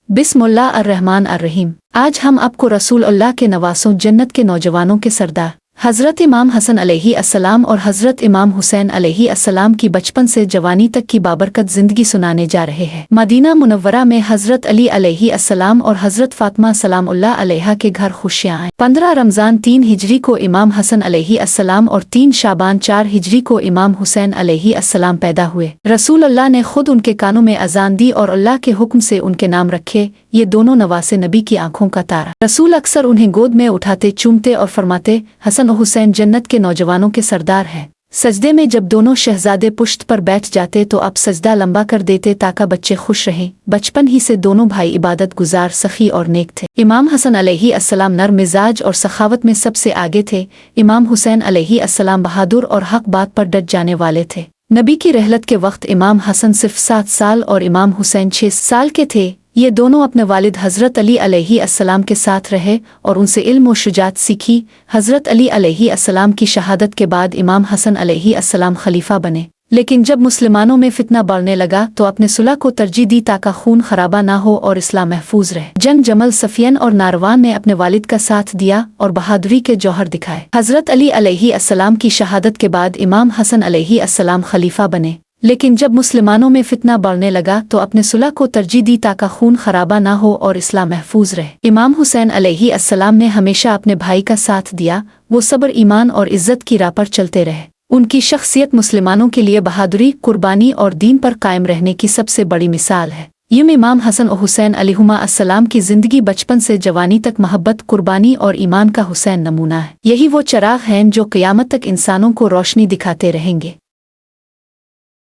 बिस्मिल्लाह अर्रहमान अर्रहीम। आज हम आपको रसूल अल्लाह के नवासों जन्नत के नौजवानों के सरदार हज़रत इमाम हसन अलैहि अस्सलाम और हज़रत इमाम हुसैन अलैहि अस्सलाम की बचपन से जवानी तक की बाबरकत जिंदगी सुनाने जा रहे हैं। मदीना मुनव्वरा में हज़रत अली अलैहि अस्सलाम और हज़रत फातिमा सलामुल्लाह अलैहा के घर खुशियाँ आए। 15 रमज़ान 3 हिजरी को इमाम हसन अलैहि अस्सलाम और 3 शाबान 4 हिजरी को इमाम हुसैन अलैहि अस्सलाम पैदा हुए। रसूल अल्लाह ने खुद उनके कानों में अजान दी और अल्लाह के हुक्म से उनके नाम रखे। ये दोनों नवासे नबी की आंखों का तारा। रसूल अक्सर उन्हें गोद में उठाते, चूमते और फरमाते, हसन और हुसैन जन्नत के नौजवानों के सरदार हैं। सजदे में जब दोनों शहजादे पुश्त पर बैठ जाते तो अब सजदा लंबा कर देते ताकि बच्चे खुश रहें। बचपन ही से दोनों भाई इबादत गुजार, सखी और नेक थे। इमाम हसन अलैहि अस्सलाम नर मिजाज और सखावत में सबसे आगे थे। इमाम हुसैन अलैहि अस्सलाम बहादुर और हक बात पर डट जाने वाले थे। नबी की रहलत के वक्त इमाम हसन सिर्फ 7 साल और इमाम हुसैन 6 साल के थे। ये दोनों अपने वालिद हज़रत अली अलैहि अस्सलाम के साथ रहे और उनसे इल्म और शुजात सीखी। हज़रत अली अलैहि अस्सलाम की शहादत के बाद इमाम हसन अलैहि अस्सलाम खलीफा बने। लेकिन जब मुसलमानों में फितना बढ़ने लगा तो अपने सुलह को तरजीह दी ताकि खून खराबा ना हो और इस्लाम महफूज रहे। जंग जमल, सफियन और नारवान में अपने वालिद का साथ दिया और बहादुरी के जौहर दिखाए। हज़रत अली अलैहि अस्सलाम की शहादत के बाद इमाम हसन अलैहि अस्सलाम खलीफा बने। लेकिन जब मुसलमानों में फितना बढ़ने लगा तो अपने सुलह को तरजीह दी ताकि खून खराबा ना हो और इस्लाम महफूज रहे। इमाम हुसैन अलैहि अस्सलाम ने हमेशा अपने भाई का साथ दिया। वो सब्र, ईमान और इज्जत की राह पर चलते रहे। उनकी शख्सियत मुसलमानों के लिए बहादुरी, कुर्बानी और दीन पर कायम रहने की सबसे बड़ी मिसाल है। यूं इमाम हसन और हुसैन अलैहिमा अस्सलाम की जिंदगी बचपन से जवानी तक मोहब्बत, कुर्बानी और ईमान का हुसैन नमूना है। यही वो चिराग हैं जो क़यामत तक इंसानों को रोशनी दिखाते रहेंगे।